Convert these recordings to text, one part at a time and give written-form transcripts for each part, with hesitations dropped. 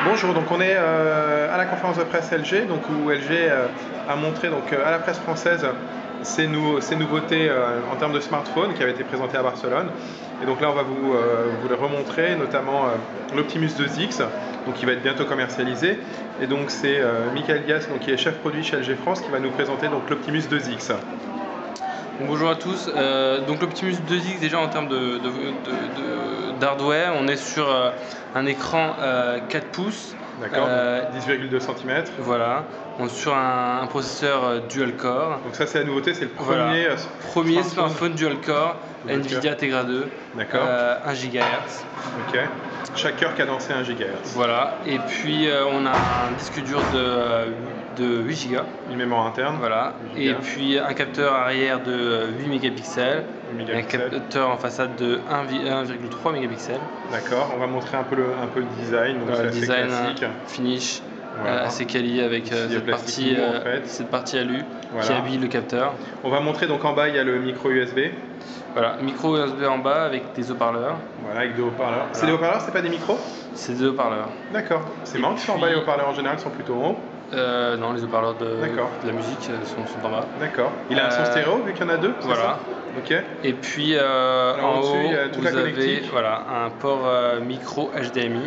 Bonjour, donc on est à la conférence de presse LG, donc où LG a montré donc, à la presse française ses nouveautés en termes de smartphone qui avaient été présentées à Barcelone. Et donc là on va vous les remontrer, notamment l'Optimus 2X, donc qui va être bientôt commercialisé. Et donc c'est Michael Gas, donc, qui est chef produit chez LG France, qui va nous présenter donc l'Optimus 2X. Bonjour à tous, donc l'Optimus 2X déjà en termes d'hardware, on est sur un écran 4 pouces. D'accord, 10,2 cm. Voilà, on est sur un processeur dual core. Donc ça c'est la nouveauté, c'est le premier smartphone dual core, Nvidia Tegra 2, 1 GHz. Ok, chaque cœur cadencé 1 GHz. Voilà, et puis on a un disque dur de 8 Go. Une mémoire interne. Voilà, et puis un capteur arrière de 8 mégapixels, et un capteur en façade de 1,3 mégapixels. D'accord, on va montrer un peu le design. Donc le design, classique. Finish, voilà. Assez quali avec cette partie alu qui habille le capteur. On va montrer donc en bas, il y a le micro USB. Voilà, micro USB en bas avec des haut-parleurs. Voilà, avec des haut-parleurs. Voilà. C'est des haut-parleurs, c'est pas des micros? C'est des haut-parleurs. D'accord. C'est marrant qu'ils sont en bas, les haut-parleurs en général sont plutôt en haut. Non, les haut-parleurs de la musique sont en bas. D'accord. Il a un son stéréo vu qu'il y en a deux? Voilà. Ok. Et puis en haut, vous avez un port micro HDMI,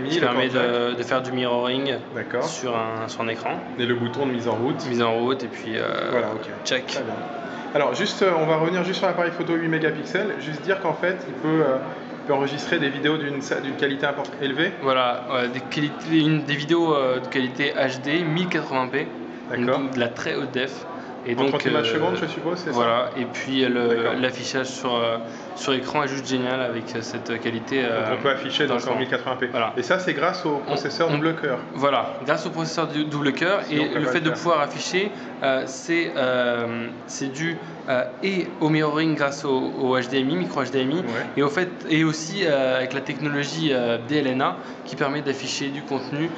qui permet de faire du mirroring sur un écran. Et le bouton de mise en route. Mise en route et puis voilà, ok. check. Alors juste, on va revenir juste sur l'appareil photo 8 mégapixels. Juste dire qu'en fait, il peut enregistrer des vidéos d'une qualité élevée. Voilà, des vidéos de qualité HD 1080p, donc de la très haute def. Et donc, 30 images secondes, je suppose, c'est ça? Voilà, et puis l'affichage sur écran est juste génial avec cette qualité. Donc on peut afficher dans 1080p. Voilà. Et ça, c'est grâce au processeur double cœur. Voilà, grâce au processeur double cœur. Et le fait de pouvoir afficher, c'est dû et au mirroring grâce au HDMI, micro HDMI, et aussi avec la technologie DLNA qui permet d'afficher du contenu,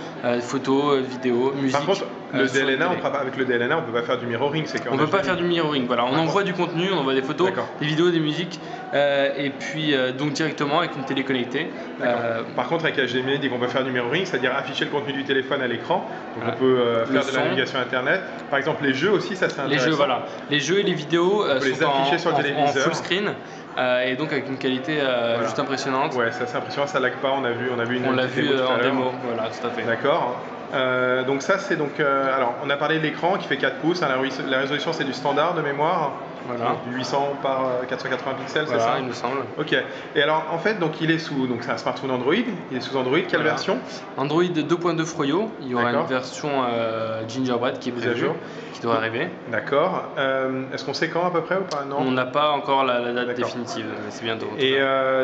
photos, vidéos, musique. Par contre, avec le DLNA, on ne peut pas faire du mirroring. On ne peut pas faire du mirroring, voilà. On envoie du contenu, on envoie des photos, des vidéos, des musiques, et puis donc directement avec une télé connectée. Par contre, avec HDMI, on peut faire du mirroring, c'est-à-dire afficher le contenu du téléphone à l'écran. Donc on peut faire de la navigation internet. Par exemple, les jeux aussi, ça c'est intéressant. Les jeux, voilà. Les jeux et les vidéos on peut les afficher sur le téléviseur. En full screen. Et donc avec une qualité juste impressionnante. Ouais, ça c'est impressionnant, ça lag pas. On l'a vu en démo, voilà, tout à fait. D'accord. Donc ça c'est alors on a parlé de l'écran qui fait 4 pouces, hein, la résolution c'est du standard de mémoire, du 800 par 480 pixels, c'est ça? Il me semble. Ok, et alors en fait donc c'est un smartphone Android, il est sous Android, quelle version? Android 2.2 Froyo, il y aura une version Gingerbread qui est prévue, qui doit arriver. D'accord, est-ce qu'on sait quand à peu près ou pas? Non. On n'a pas encore la date définitive, mais c'est bientôt. Et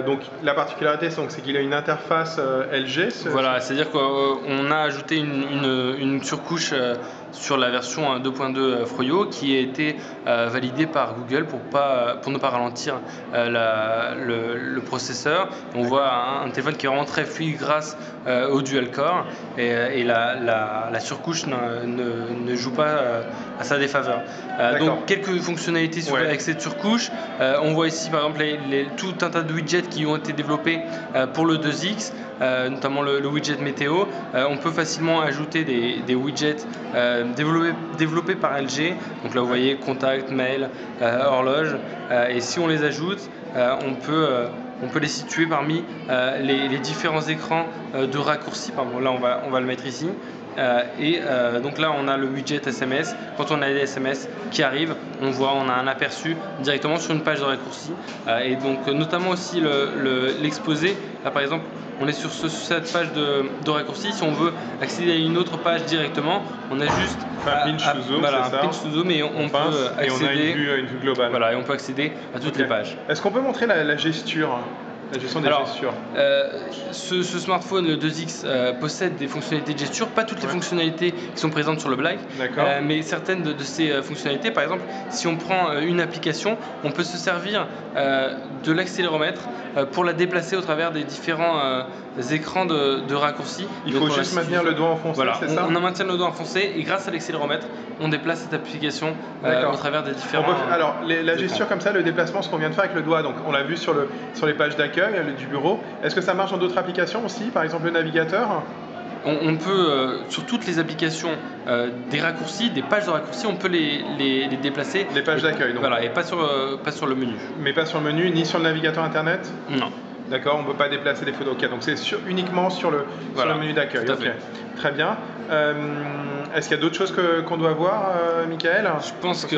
donc la particularité c'est qu'il a une interface LG. Voilà, c'est-à-dire qu'on a ajouté une surcouche sur la version 2.2 Froyo qui a été validée par Google pour ne pas ralentir le processeur. On voit un téléphone qui est vraiment très fluide grâce au dual core et la surcouche ne joue pas à sa défaveur. Donc quelques fonctionnalités avec cette surcouche. On voit ici par exemple tout un tas de widgets qui ont été développés pour le 2X. Notamment le widget météo. On peut facilement ajouter des widgets développés par LG. Donc là vous voyez contact, mail, horloge. Et si on les ajoute, on peut les situer parmi les différents écrans de raccourci. Là on va le mettre ici. Donc là on a le widget SMS. Quand on a des SMS qui arrivent, on a un aperçu directement sur une page de raccourci. Et donc notamment aussi l'exposé. Là par exemple, on est sur cette page de raccourci. Si on veut accéder à une autre page directement, on a juste un pinch to zoom, pinch to zoom et on peut accéder. Et on a une vue globale. Voilà, et on peut accéder à toutes les pages. Est-ce qu'on peut montrer la gesture? La gestion des gestures. Ce smartphone, le 2X, possède des fonctionnalités de gesture, pas toutes les fonctionnalités qui sont présentes sur le Black, mais certaines de ces fonctionnalités. Par exemple, si on prend une application, on peut se servir de l'accéléromètre pour la déplacer au travers des différents écrans de raccourcis. Il faut juste maintenir le doigt enfoncé, c'est ça? On maintient le doigt enfoncé et grâce à l'accéléromètre, on déplace cette application au travers des différents. Alors, la gesture comme ça, le déplacement, ce qu'on vient de faire avec le doigt, donc on l'a vu sur les pages d'accueil du bureau. Est-ce que ça marche dans d'autres applications aussi, par exemple le navigateur? On peut, sur toutes les applications, des raccourcis, des pages de raccourcis, on peut les déplacer. Les pages d'accueil, donc. Voilà, et pas sur le menu. Mais pas sur le menu, ni sur le navigateur internet? Non. D'accord, on ne peut pas déplacer des photos. Ok, donc c'est uniquement sur le menu d'accueil. Okay. Très bien. Est-ce qu'il y a d'autres choses qu'on doit voir, Michael? Je pense que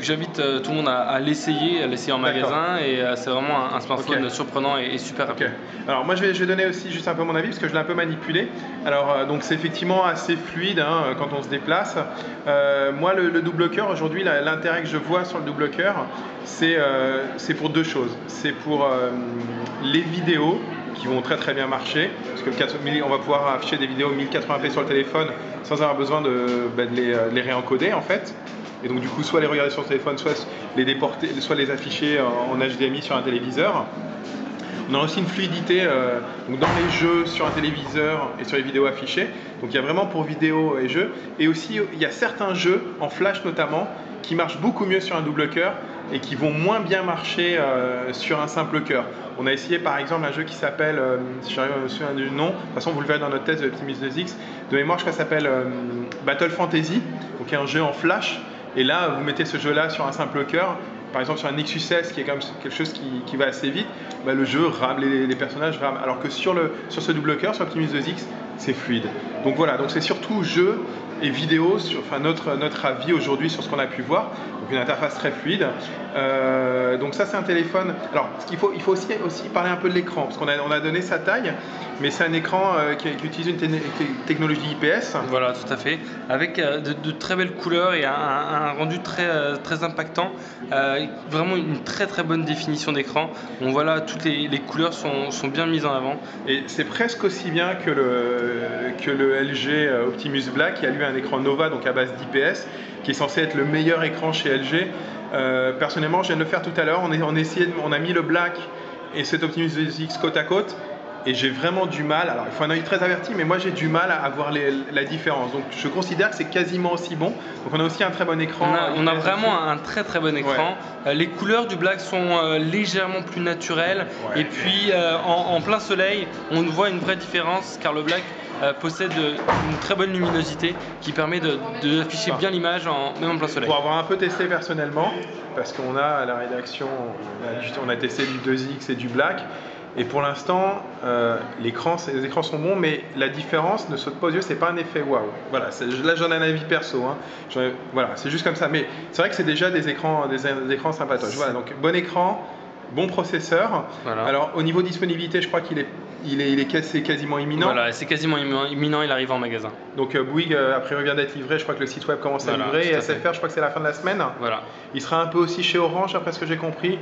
j'invite tout le monde à l'essayer en magasin, et c'est vraiment un smartphone surprenant et super rapide. Alors moi je vais donner aussi juste un peu mon avis parce que je l'ai un peu manipulé. Alors donc c'est effectivement assez fluide quand on se déplace. Moi le double cœur aujourd'hui, l'intérêt que je vois sur le double cœur, c'est pour deux choses. C'est pour les vidéos qui vont très bien marcher, parce que on va pouvoir afficher des vidéos 1080p sur le téléphone sans avoir besoin de les réencoder en fait. Et donc du coup soit les regarder sur le téléphone, soit les déporter, soit les afficher en HDMI sur un téléviseur. On a aussi une fluidité donc dans les jeux sur un téléviseur et sur les vidéos affichées. Donc il y a vraiment pour vidéo et jeux. Et aussi il y a certains jeux, en flash notamment, qui marchent beaucoup mieux sur un double cœur et qui vont moins bien marcher sur un simple cœur. On a essayé par exemple un jeu qui s'appelle, si j'arrive à me souvenir du nom, de toute façon vous le verrez dans notre test de Optimus 2X, de mémoire je crois que ça s'appelle Battle Fantasy, donc un jeu en flash, et là vous mettez ce jeu là sur un simple cœur, par exemple sur un Nexus 16 qui est quand même quelque chose qui va assez vite, bah, le jeu rame, les personnages rament, alors que sur ce double cœur, sur Optimus 2X, c'est fluide. Donc voilà, donc c'est surtout jeu et vidéo, enfin notre avis aujourd'hui sur ce qu'on a pu voir, donc une interface très fluide. Donc ça c'est un téléphone. Alors il faut aussi parler un peu de l'écran, parce qu'on a donné sa taille, mais c'est un écran qui utilise une technologie IPS. Voilà, tout à fait, avec de très belles couleurs et un rendu très impactant, vraiment une très bonne définition d'écran. On voit là, toutes les couleurs sont bien mises en avant. Et c'est presque aussi bien que le LG Optimus Black, qui a lui un écran Nova, donc à base d'IPS, qui est censé être le meilleur écran chez LG. Personnellement, je viens de le faire tout à l'heure, on a mis le Black et cet Optimus 2X côte à côte, et j'ai vraiment du mal, alors il faut un œil très averti, mais moi j'ai du mal à voir la différence. Donc je considère que c'est quasiment aussi bon. Donc on a aussi un très bon écran. On a vraiment un très bon écran. Ouais. Les couleurs du Black sont légèrement plus naturelles. Ouais. Et puis en plein soleil, on voit une vraie différence, car le Black possède une très bonne luminosité qui permet d'afficher bien l'image même en plein soleil. Pour avoir un peu testé personnellement, parce qu'on a à la rédaction, on a testé du 2X et du Black. Et pour l'instant, les écrans sont bons, mais la différence ne saute pas aux yeux, c'est pas un effet waouh. Voilà, là j'en ai un avis perso, hein. Voilà, c'est juste comme ça. Mais c'est vrai que c'est déjà des écrans sympatoches. Voilà, donc bon écran, bon processeur. Voilà. Alors au niveau disponibilité, je crois c'est quasiment imminent. Voilà, c'est quasiment imminent, il arrive en magasin. Donc Bouygues, après revient d'être livré, je crois que le site web commence à livrer, et SFR, je crois que c'est la fin de la semaine. Voilà. Il sera un peu aussi chez Orange, après ce que j'ai compris.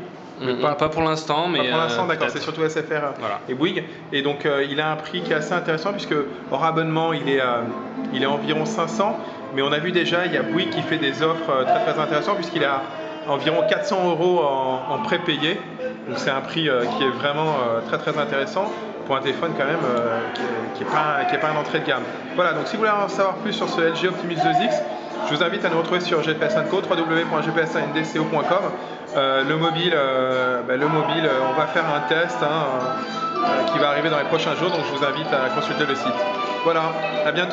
Pas pour l'instant, mais. Pas pour l'instant, d'accord, c'est surtout SFR et Bouygues. Et donc il a un prix qui est assez intéressant, puisque hors abonnement, il est environ 500. Mais on a vu déjà, il y a Bouygues qui fait des offres très intéressantes, puisqu'il a environ 400 € en prépayé. Donc c'est un prix qui est vraiment très intéressant pour un téléphone quand même qui est pas une entrée de gamme. Voilà, donc si vous voulez en savoir plus sur ce LG Optimus 2X, je vous invite à nous retrouver sur GPS Info, www.gps-ndco.com. Le mobile, on va faire un test qui va arriver dans les prochains jours, donc je vous invite à consulter le site. Voilà, à bientôt.